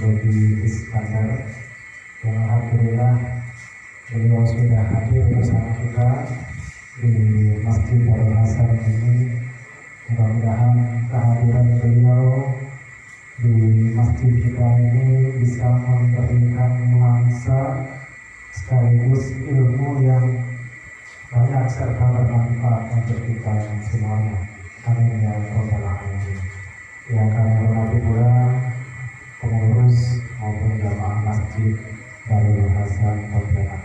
Dodi Iskandar, yang alhamdulillah beliau sudah hadir bersama kita di Masjid Darul Hasan ini. Mudah-mudahan kehadiran beliau di masjid kita ini bisa memberikan nuansa sekaligus ilmu yang banyak serta bermanfaat untuk kita semuanya. Amin ya rabbal alamin. Yang kami hormati pula pengurus maupun jamaah masjid Darul Hasan Pontianak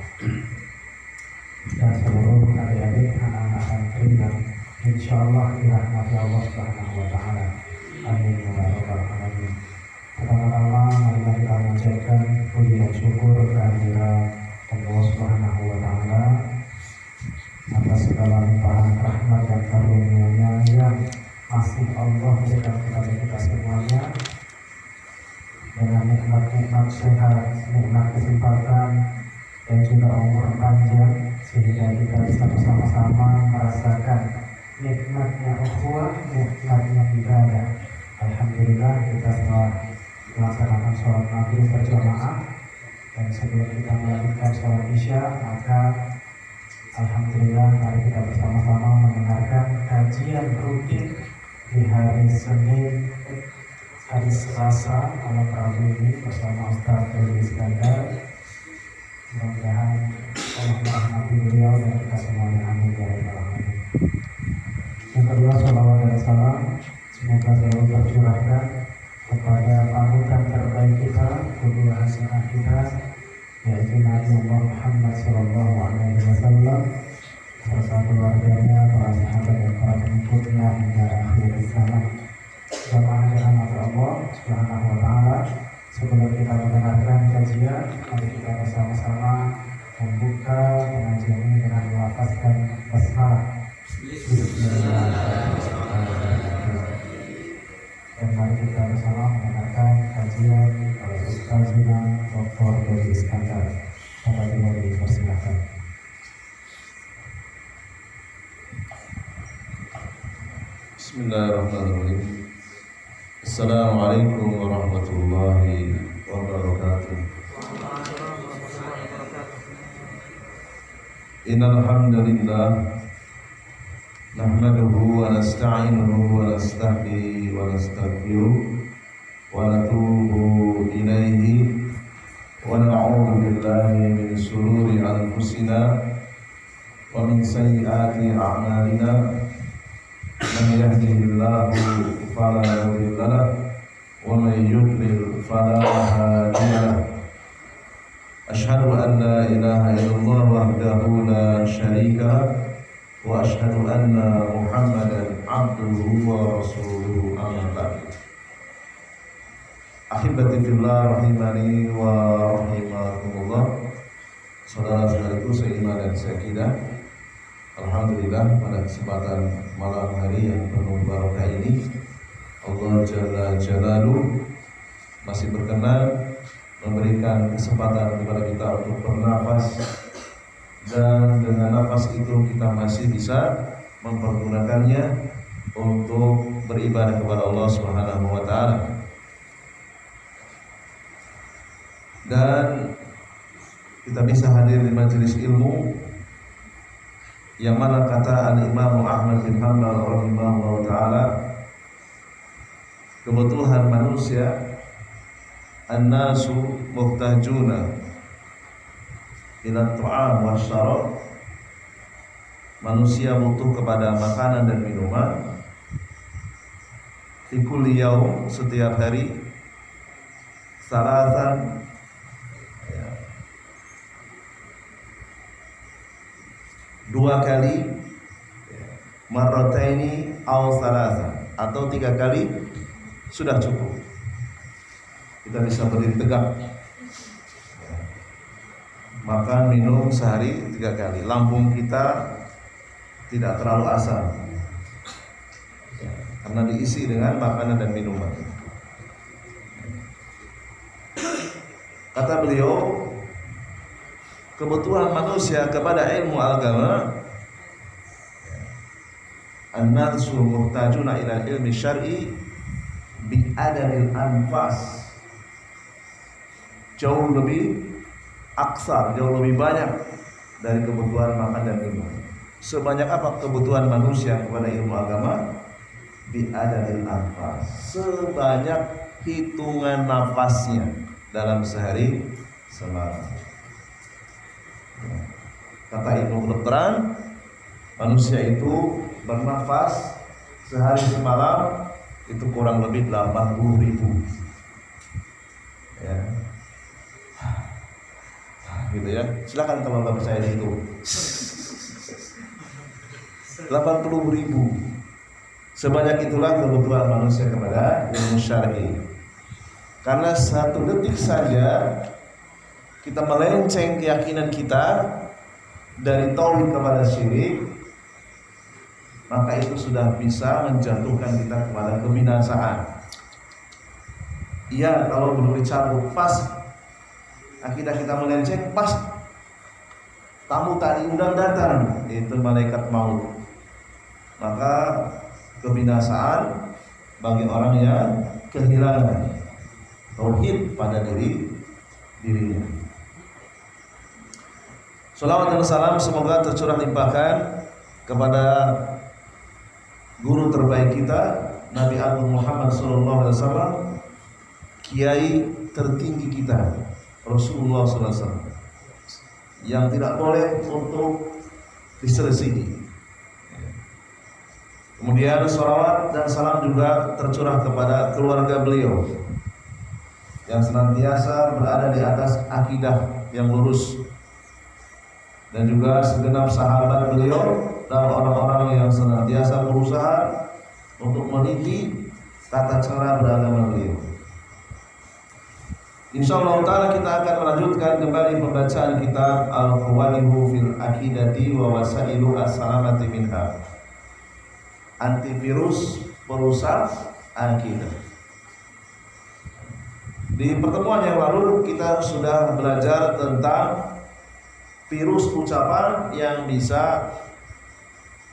dan seluruh adik-adik anak-anak santri yang insyaallah dirahmati Allah Subhanahu wa taala. Amin ya rabbal alamin. Pertama-tama marilah kita mengucapkan puji dan syukur kehadiran Allah Subhanahu wa taala atas segala limpahan rahmat dan karunia-Nya yang masih Allah berikan kepada kita semuanya, dengan nikmat-nikmat sehat, nikmat kesempatan, dan juga umur panjang, sehingga kita bisa bersama-sama merasakan nikmatnya ukhuwah, nikmatnya ibadah. Alhamdulillah kita telah melaksanakan sholat maghrib berjamaah, dan sebelum kita melanjutkan sholat isya, maka alhamdulillah mari kita bersama-sama mendengarkan kajian rutin di hari Senin, hari Selasa, malam Rabu ini bersama Ustaz Dodi Iskandar. Mudah-mudahan Allah merahmati beliau dan kita semuanya. Amin ya rabbal alamin. Yang kedua, salawat dan salam semoga selalu tercurahkan kepada panutan terbaik kita, qudwah hasanah kita, yaitu Nabi Muhammad sallallahu alaihi wasallam, serta keluarganya, para sahabat dan para pengikutnya hingga akhir zaman. Jamaah dirahmati Allah Subhanahu wa taala, sebelum kita mendengarkan kajian, mari kita bersama-sama membuka pengajian ini dengan melafazkan basmalah. Bismillahirrahmanirrahim. Dan mari kita bersama mendengarkan kajian oleh Ustazuna Dr. Dodi Iskandar. Bapak Ibu dipersilakan. Bismillahirrahmanirrahim. Assalamualaikum warahmatullahi wabarakatuh. Innal hamdalillah nahmaduhu wa nasta'inuhu wa nastahdihi wa nastaghfiruh wa natubu ilaihi wa na'udzu billahi min shururi anfusina wa min sayyiati a'malina. Man yahdihillahu fala mudilla lahu wa man yudlil fala hadiya lahu. Asyhadu an la ilaha illallah wahdahu la syarika lahu wa asyhadu anna Muhammadan abduhu wa rasuluhu, amma ba'd. Ahibati fillah rahimani wa rahimakumullah. Saudara-saudaraku seiman dan seakidah, alhamdulillah pada kesempatan malam hari yang penuh barokah ini, Allah Jalla Jalaluhu masih berkenan memberikan kesempatan kepada kita untuk bernafas, dan dengan nafas itu kita masih bisa mempergunakannya untuk beribadah kepada Allah Subhanahu wa taala. Dan kita bisa hadir di majelis ilmu yang mana kata Al-Imam Ahmad bin Hanbal rahimahullah ta'ala, kebutuhan manusia, an-nasu muhtajuna ila ta'am wa syarab, manusia butuh kepada makanan dan minuman, fi kulli yaum, setiap hari, salatan, dua kali, marrataini aw salasa, atau tiga kali sudah cukup. Kita bisa berdiri tegak, makan minum sehari 3 kali. Lambung kita tidak terlalu asam karena diisi dengan makanan dan minuman. Kata beliau, kebutuhan manusia kepada ilmu agama, an-nasu muhtajuna ila ilmi syar'i bi adamil anfas. jauh lebih aksar, jauh lebih banyak dari kebutuhan makan dan minum. Sebanyak apa kebutuhan manusia kepada ilmu agama? Bi'adadil anfas, sebanyak hitungan nafasnya dalam sehari semalam. Kata ilmu kedokteran, manusia itu bernafas sehari semalam itu kurang lebih 80.000, ya. Gitu ya. Silakan kalau nggak percaya itu. 80.000. Sebanyak itulah kebutuhan manusia kepada ilmu syar'i. Karena 1 detik saja kita melenceng keyakinan kita dari tauhid kepada syirik, maka itu sudah bisa menjatuhkan kita kepada kebinasaan. Iya, kalau belum dicabut pas akidah kita melenceng, pas tamu tak diundang datang, itu malaikat maut, maka kebinasaan bagi orang yang kehilangan tauhid pada dirinya. Salawat dan salam semoga tercurah limpahkan kepada guru terbaik kita, Nabi Agung Muhammad SAW, kiai tertinggi kita, Rasulullah SAW, yang tidak boleh untuk diselisihi. Kemudian salawat dan salam juga tercurah kepada keluarga beliau yang senantiasa berada di atas akidah yang lurus, dan juga segenap sahabat beliau dan orang-orang yang senantiasa berusaha untuk meniti tata cara beragama beliau. Insyaallah ta'ala kita akan melanjutkan kembali pembacaan kitab Al-Qawanihu fil Aqidati wa Wasailu As-Salamati minha, antivirus perusak akidah. Di pertemuan yang lalu kita sudah belajar tentang virus ucapan yang bisa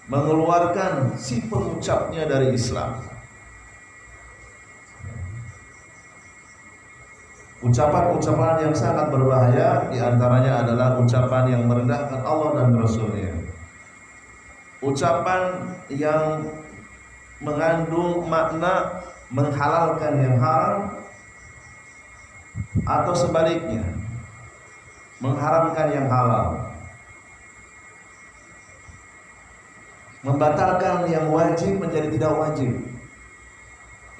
mengeluarkan si pengucapnya dari Islam. Ucapan-ucapan yang sangat berbahaya, diantaranya adalah ucapan yang merendahkan Allah dan Rasul-Nya, ucapan yang mengandung makna menghalalkan yang haram, atau sebaliknya mengharamkan yang halal, membatalkan yang wajib menjadi tidak wajib.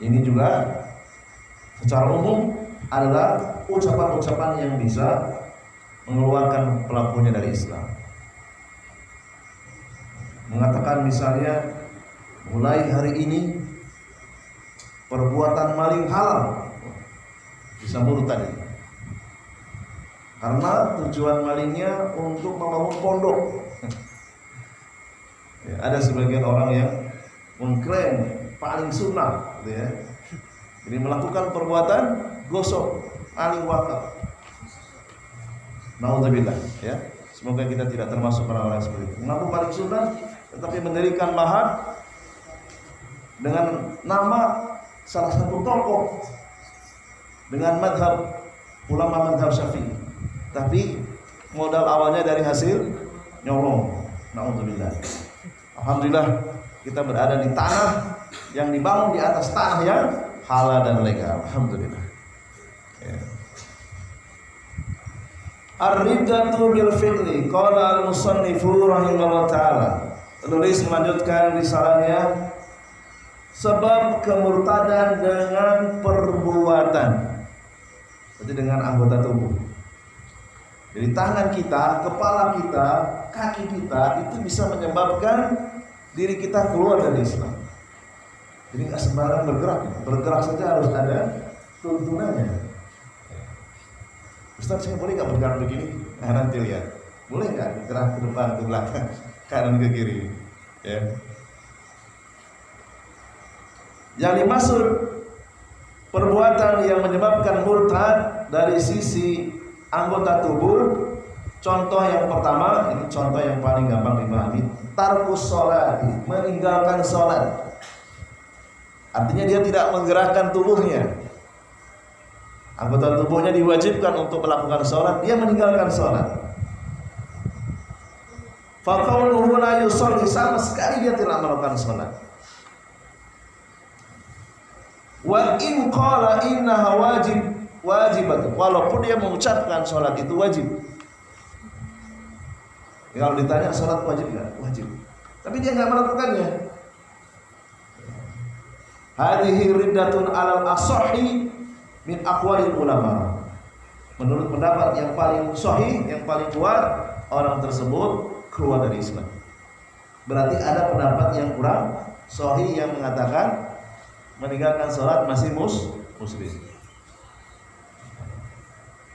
Ini juga secara umum adalah ucapan-ucapan yang bisa mengeluarkan pelakunya dari Islam. Mengatakan misalnya, mulai hari ini perbuatan maling halal, bisa murtad tadi. Karena tujuan malingnya untuk membangun pondok. Ya, ada sebagian orang yang mengklaim paling sunnah, gitu ya. Jadi melakukan perbuatan gosok, aling wakaf. Nauzubillah, ya. Semoga kita tidak termasuk orang-orang seperti itu. Mengaku paling sunnah, tetapi mendirikan mahat dengan nama salah satu tokoh dengan madhab ulama madhab Syafi'i. Tapi modal awalnya dari hasil nyolong. Nauzubillah. Alhamdulillah kita berada di tanah yang dibangun di atas tanah yang halal dan legal. Alhamdulillah. Ya. Ar-riddatu bil fi'li, qala al-musannifu rahimahullah ta'ala. Penulis melanjutkan risalahnya, sebab kemurtadan dengan perbuatan, berarti dengan anggota tubuh. Jadi tangan kita, kepala kita, kaki kita itu bisa menyebabkan diri kita keluar dari Islam. Jadi nggak sembarang bergerak saja harus ada tuntunannya. Ustaz, saya boleh nggak bergerak begini? Nah, nanti lihat, boleh nggak bergerak ke depan, ke belakang, kanan ke kiri? Ya. Yang dimaksud perbuatan yang menyebabkan murtad dari sisi anggota tubuh, contoh yang pertama, ini contoh yang paling gampang dipahami, tarkus sholat, meninggalkan sholat. Artinya dia tidak menggerakkan tubuhnya. anggota tubuhnya diwajibkan untuk melakukan sholat, dia meninggalkan sholat. Faqauluhu la yusolli, sama sekali dia tidak melakukan sholat. Wa in qala innaha wajibat, walaupun dia mengucapkan sholat itu wajib. Kalau ditanya sholat wajib nggak? Wajib. Tapi dia nggak melakukannya. Hadhihi riddatun alal asahhi min aqwalil ulama. Menurut pendapat yang paling sahih, yang paling kuat, orang tersebut keluar dari Islam. Berarti ada pendapat yang kurang sahih yang mengatakan meninggalkan sholat masih muslim.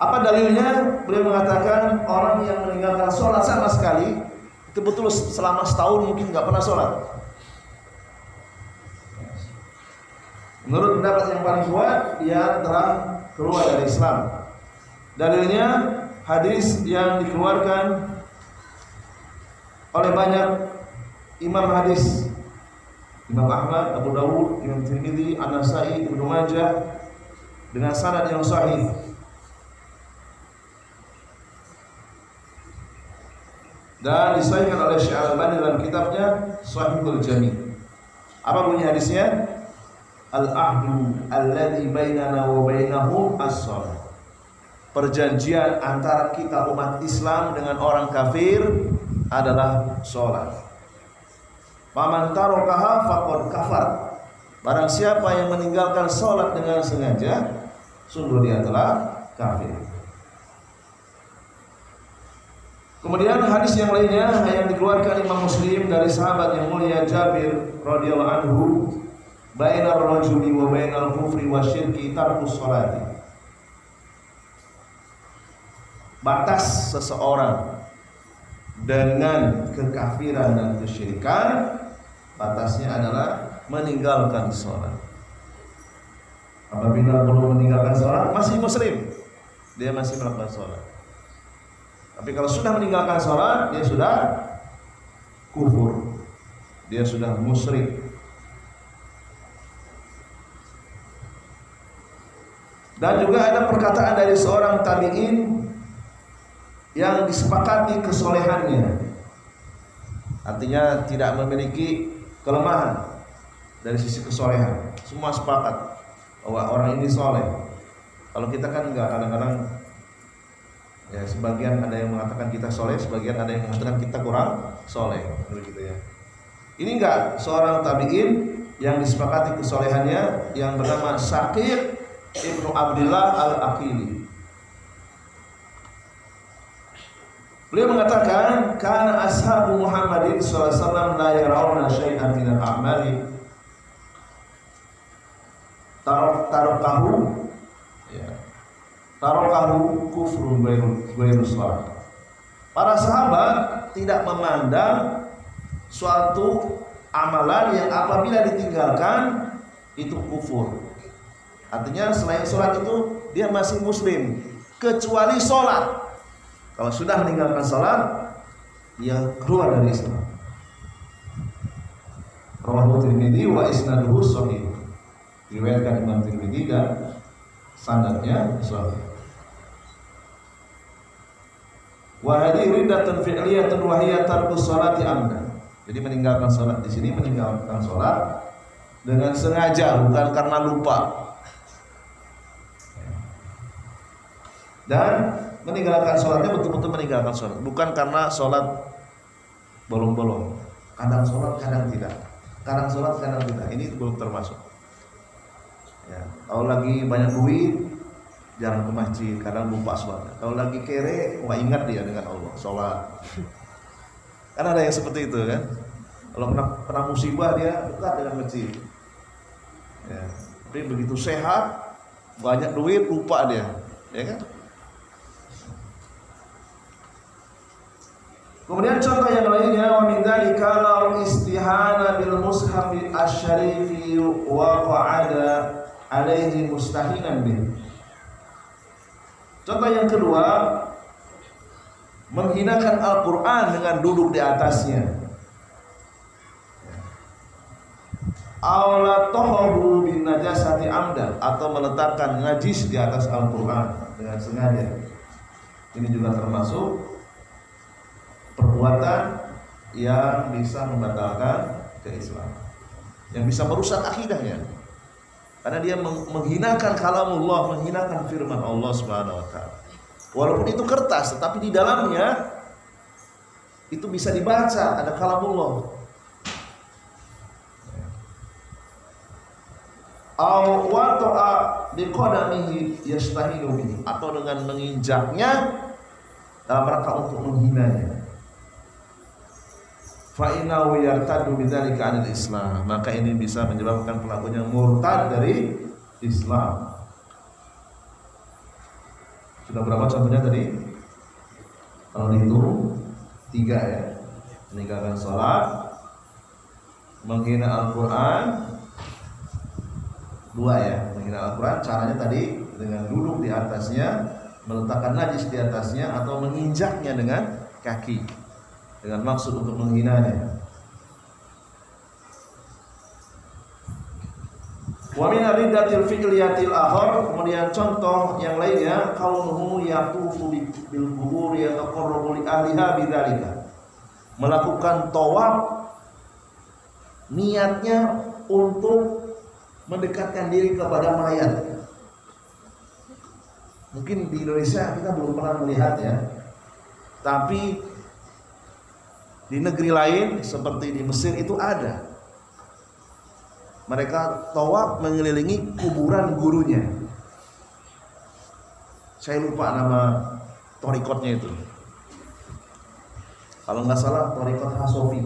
Apa dalilnya? Beliau mengatakan orang yang meninggalkan sholat sama sekali itu betul selama setahun mungkin nggak pernah sholat. Menurut pendapat yang paling kuat, dia telah keluar dari Islam. Dalilnya hadis yang dikeluarkan oleh banyak imam hadis, Imam Ahmad, Abu Dawud, Imam Tirmidzi, An-Nasa'i, Ibnu Majah dengan sanad yang sahih. Dan disahihkan oleh Syekh Al-Albani dalam kitabnya Shahihul Jami'. Apa bunyi hadisnya? Al-ahdu alladzi bainana wa bainahum as-shalah. Perjanjian antara kita umat Islam dengan orang kafir adalah sholat. Faman tarakaha faqad kafar. Barang siapa yang meninggalkan sholat dengan sengaja, sungguh dia telah kafir. Kemudian hadis yang lainnya yang dikeluarkan Imam Muslim dari sahabat yang mulia Jabir radhiyallahu anhu, bainar rajuli wa bainal kufri wasyirki tarkus sholati. Batas seseorang dengan kekafiran dan kesyirikan, batasnya adalah meninggalkan sholat. Apabila belum meninggalkan sholat, masih muslim, dia masih melakukan sholat. Tapi kalau sudah meninggalkan sholat, dia sudah kufur, dia sudah musyrik. Dan juga ada perkataan dari seorang tabi'in yang disepakati kesolehannya, artinya tidak memiliki kelemahan dari sisi kesolehan. Semua sepakat bahwa orang ini soleh. Kalau kita kan enggak, kadang-kadang ya sebagian ada yang mengatakan kita soleh, sebagian ada yang mengatakan kita kurang soleh, begitu ya. Ini enggak, seorang tabi'in yang disepakati kesolehannya yang bernama Syaqir Ibnu Abdillah Al-Aqili. Beliau mengatakan, kana ashabu Muhammadin sallallahu alaihi wasallam la yarawna syai'an min al-a'mali tarakahu kufrun ghairu shalah. Para sahabat tidak memandang suatu amalan yang apabila ditinggalkan itu kufur. Artinya selain sholat itu dia masih muslim, kecuali sholat. Kalau sudah meninggalkan sholat, dia keluar dari Islam. Rawahu Tirmidzi wa isnaduhu shahih. Diriwayatkan Imam Tirmidzi dan sanadnya sahih. Wa hadhihi riddatun fi'liyatun wa hiya tarkus sholati amdan. Jadi meninggalkan sholat di sini meninggalkan sholat dengan sengaja, bukan karena lupa. Dan meninggalkan sholatnya betul-betul meninggalkan sholat, bukan karena sholat bolong-bolong. Kadang sholat, kadang tidak. Kadang sholat, kadang tidak. Ini belum termasuk. Ya, kalau lagi banyak duit, jarang ke masjid, kadang lupa sholat. Kalau lagi kere, wah ingat dia dengan Allah, sholat. Kan ada yang seperti itu kan. Kalau kena musibah dia dekat dengan masjid. Ya, tapi begitu sehat, banyak duit, lupa dia, ya kan? Kemudian contoh yang lainnya, wa min dzalika law istihana bil mushaf asy-syarifi wa qa'ada alaihi mustahinan bih. Contoh yang kedua, menghinakan Al-Qur'an dengan duduk di atasnya. Aula tohabu bin najasati amdan, atau meletakkan najis di atas Al-Quran dengan sengaja. Ini juga termasuk perbuatan yang bisa membatalkan keislaman, yang bisa merusak akidahnya, karena dia menghinakan kalamullah, menghinakan firman Allah Subhanahu wa taala. Walaupun itu kertas, tetapi di dalamnya itu bisa dibaca, ada kalamullah. Aw wata'a biqadamihi yastahilu bihi, atau dengan menginjaknya dalam rangka untuk menghinanya. Fa innahu yartaddu bidzalika 'anil Islam, maka ini bisa menyebabkan pelakunya murtad dari Islam. Sudah berapa contohnya tadi? Kalau dihitung 3 ya. Meninggalkan sholat, menghina Al-Quran. 2 ya, menghina Al-Quran. Caranya tadi dengan duduk di atasnya, meletakkan najis di atasnya, atau menginjaknya dengan kaki dengan maksud untuk menghinanya. Wa min riddatil fi'liyatil akhar, kemudian contoh yang lainnya, kaunuhu yatufu bil qubur yataqarrabu li ahliha bidzalika, melakukan tawaf niatnya untuk mendekatkan diri kepada mayat. Mungkin di Indonesia kita belum pernah melihat ya, tapi di negeri lain seperti di Mesir itu ada. Mereka tawaf mengelilingi kuburan gurunya. Saya lupa nama torikotnya itu. Kalau nggak salah torikot Hasofi.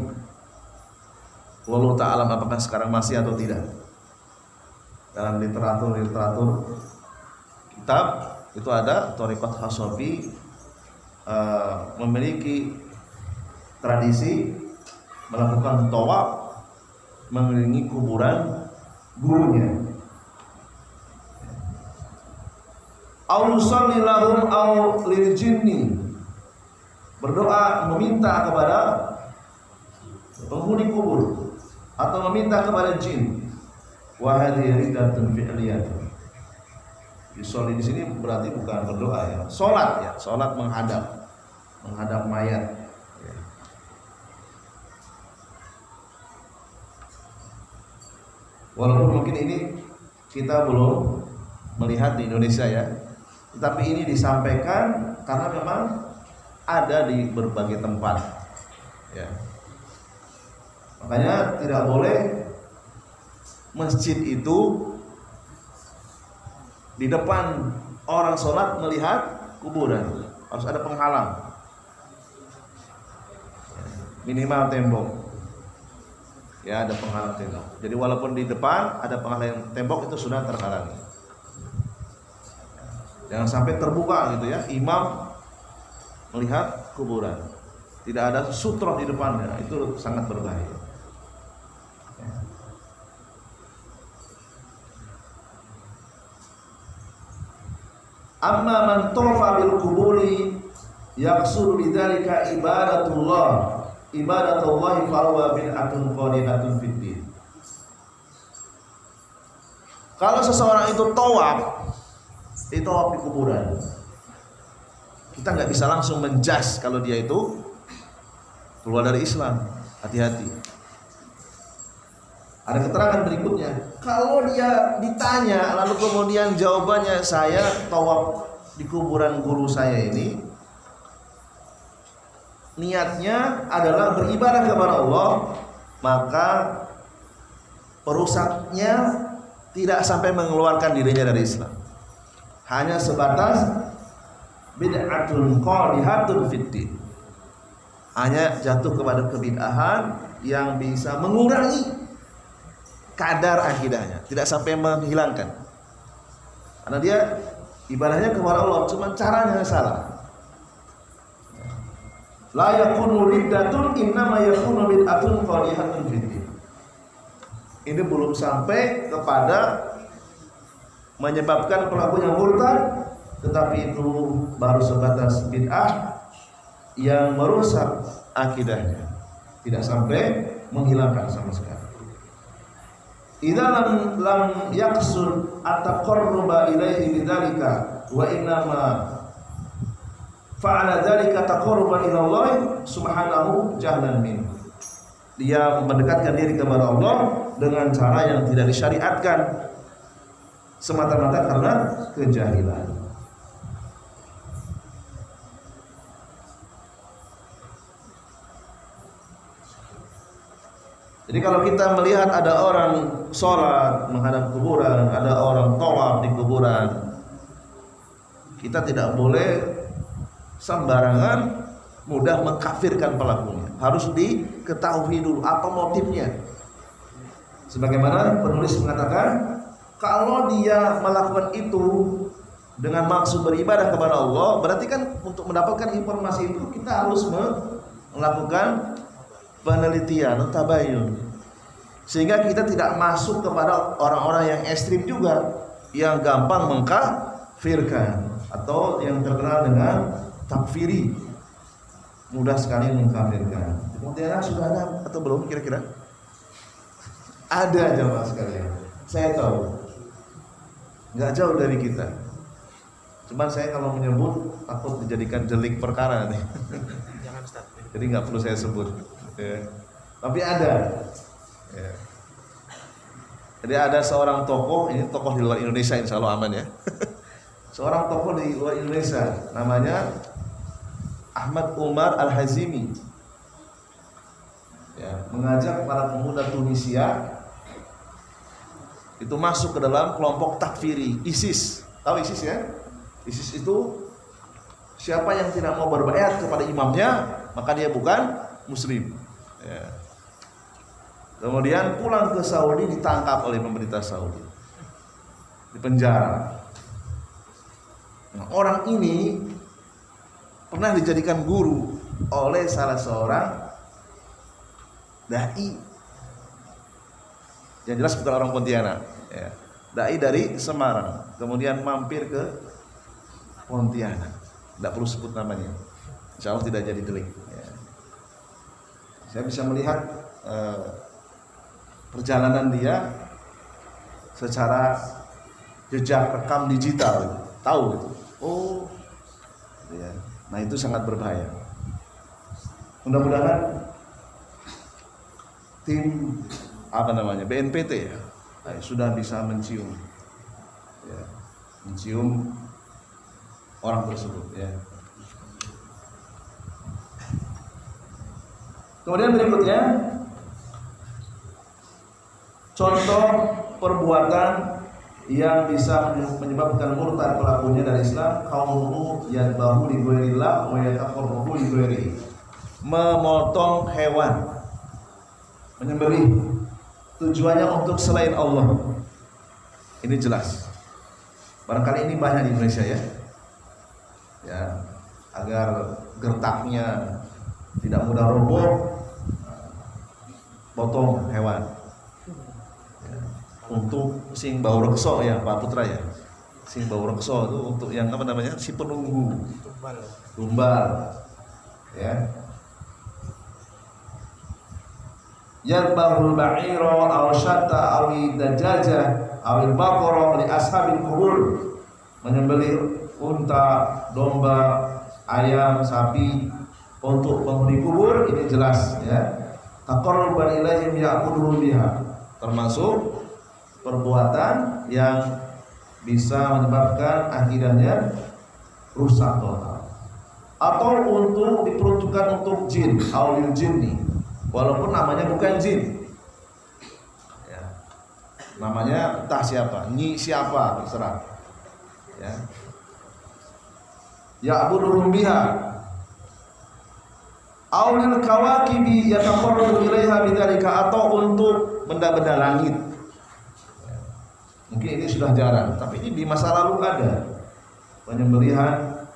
Wallahu ta'ala apakah sekarang masih atau tidak. Dalam literatur kitab itu ada torikot Hasofi memiliki tradisi melakukan tawaf mengelilingi kuburan gurunya. Au sallilahum au lil jinni, berdoa meminta kepada penghuni kubur atau meminta kepada jin. Wa hadhihi riddatun fi'liyatun. Yusolli di sini berarti bukan berdoa ya, salat ya, salat menghadap mayat. Ya. Walaupun mungkin ini kita belum melihat di Indonesia ya, tetapi ini disampaikan karena memang ada di berbagai tempat. Ya. Makanya tidak boleh masjid itu di depan orang sholat melihat kuburan, harus ada penghalang, minimal tembok. Ya, ada penghalang tembok. Jadi walaupun di depan ada penghalang tembok itu sudah terhalangi. Jangan sampai terbuka gitu ya, imam melihat kuburan, tidak ada sutroh di depannya, itu sangat berbahaya. Amma man tofa bil kuburi yaqsuru bidzalika ibadatullah fa huwa bid'atun qadihatun fid din. Kalau seseorang itu tawaf di kuburan, kita nggak bisa langsung menjudge kalau dia itu keluar dari Islam. Hati-hati. Ada keterangan berikutnya, kalau dia ditanya lalu kemudian jawabannya saya tawaf di kuburan guru saya ini, niatnya adalah beribadah kepada Allah, maka perusaknya tidak sampai mengeluarkan dirinya dari Islam, hanya sebatas bid'atun qadihatun fid din, hanya jatuh kepada kebid'ahan yang bisa mengurangi kadar akidahnya, tidak sampai menghilangkan, karena dia ibadahnya kepada Allah, cuma caranya yang salah. La yakunu riddatun innama yakunu bid'atun qadihatun fid din. Ini belum sampai kepada menyebabkan pelakunya murtad, tetapi itu baru sebatas bid'ah yang merusak akidahnya, tidak sampai menghilangkan sama sekali. idza lam yaqsud at-taqarruba ilaihi bidzalika wa innama fa'ala dzalika taqarruban ila Allah subhanahu jahlan min. Dia mendekatkan diri kepada Allah dengan cara yang tidak disyariatkan semata-mata karena kejahilan. Jadi kalau kita melihat ada orang sholat menghadap kuburan, ada orang tawaf di kuburan, kita tidak boleh sembarangan mudah mengkafirkan pelakunya. Harus diketahui dulu apa motifnya. Sebagaimana penulis mengatakan, kalau dia melakukan itu dengan maksud beribadah kepada Allah, berarti kan untuk mendapatkan informasi itu kita harus melakukan penelitian, tabayun, sehingga kita tidak masuk kepada orang-orang yang ekstrim juga, yang gampang mengkafirkan atau yang terkenal dengan takfiri, mudah sekali mengkafirkan. Kemudian sudah ada atau belum kira-kira? Ada jemaah sekalian, saya tahu, nggak jauh dari kita. Cuman saya kalau menyebut takut dijadikan delik perkara nih. Jadi nggak perlu saya sebut. Ya. Tapi ada. Ya. Jadi ada seorang tokoh, ini tokoh di luar Indonesia, insya Allah aman ya. Seorang tokoh di luar Indonesia, namanya Ahmad Umar Al-Hazimi. Ya, mengajak para pemuda Tunisia itu masuk ke dalam kelompok takfiri ISIS. Tahu ISIS ya? ISIS itu siapa yang tidak mau berbaiat kepada imamnya, maka dia bukan muslim. Ya. Kemudian pulang ke Saudi, ditangkap oleh pemerintah Saudi, dipenjara. Nah, orang ini pernah dijadikan guru oleh salah seorang dai, yang jelas bukan orang Pontianak, ya. Dai dari Semarang, kemudian mampir ke Pontianak, tidak perlu sebut namanya, insya Allah tidak jadi delik. Ya. Saya bisa melihat perjalanan dia secara jejak rekam digital, tahu gitu. Oh, ya. Nah itu sangat berbahaya. Mudah-mudahan tim BNPT ya, sudah bisa mencium, ya, mencium orang tersebut. Ya. Kemudian berikutnya, contoh perbuatan yang bisa menyebabkan murtad pelakunya dari Islam, qauluhu yadbahu li ghairillah wa yataqarrabu li ghairihi. Memotong hewan, menyembelih tujuannya untuk selain Allah. Ini jelas. Barangkali ini banyak di Indonesia ya. Ya, agar gertaknya tidak mudah roboh, potong hewan. Untuk sing bau rekso ya Pak Putra ya, sing bau rekso itu untuk yang apa namanya, si penunggu tumbal ya. Yadbahul ba'ira aw syatta aw dajaja aw baqara li ashabil qubur, menyembelih unta, domba, ayam, sapi untuk penghuni kubur, ini jelas ya. Taqarruban ilaihim ya'buduhum biha, termasuk perbuatan yang bisa menyebabkan akidahnya rusak total. Atau untuk diperuntukkan untuk jin, aulil jinni, walaupun namanya bukan jin. Ya. Namanya entah siapa, nyi siapa terserah. Ya. Ya'buduhum biha. Aulil kawakibi yataqarrabu ilaiha bidzalika, atau untuk benda-benda langit. Mungkin ini sudah jarang, tapi ini di masa lalu ada penyembelihan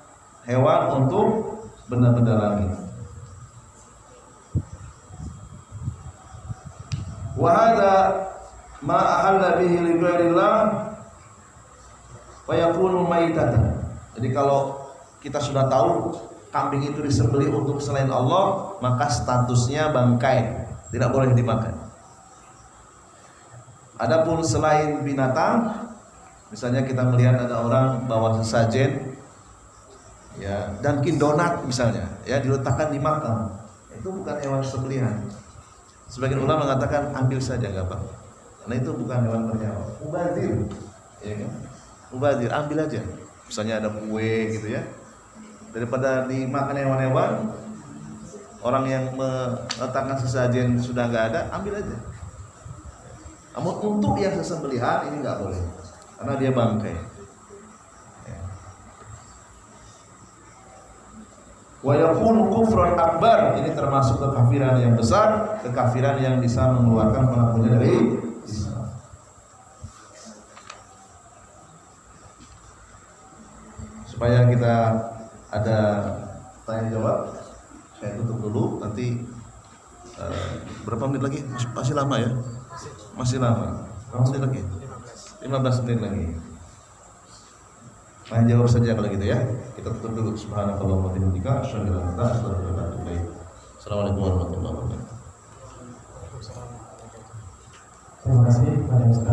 hewan untuk benda-benda langit. Wa hadza ma ahalla bihi li ghairillah wa yakunu maitatan. Jadi kalau kita sudah tahu kambing itu disembelih untuk selain Allah, maka statusnya bangkai, tidak boleh dimakan. Adapun selain binatang, misalnya kita melihat ada orang bawa sesajen, ya, Dunkin Donat misalnya, ya, diletakkan di makam, itu bukan hewan sembelihan. Sebagian ulama mengatakan ambil saja nggak apa, karena itu bukan hewan bernyawa. Mubazir, ya kan? Mubazir, ambil aja. Misalnya ada kue gitu ya, daripada dimakan hewan-hewan, orang yang meletakkan sesajen sudah nggak ada, ambil aja. Namun untuk yang sesembelihan ini nggak boleh, karena dia bangkai. Wa yakunu kufran akbar, ini termasuk kekafiran yang besar, kekafiran yang bisa mengeluarkan pelakunya dari Islam. Supaya kita ada tanya jawab, saya tutup dulu, nanti berapa menit lagi? Masih lama ya? Masih lama. Berapa menit lagi? 15 menit lagi. Tanya jawab saja kalau gitu ya. Kita tutup dulu. Subhanallah wa bihamdika asyhadu an la ilaha illa anta astaghfiruka wa atubu ilaik. Assalamualaikum warahmatullahi wabarakatuh. Terima kasih kepada Ustaz.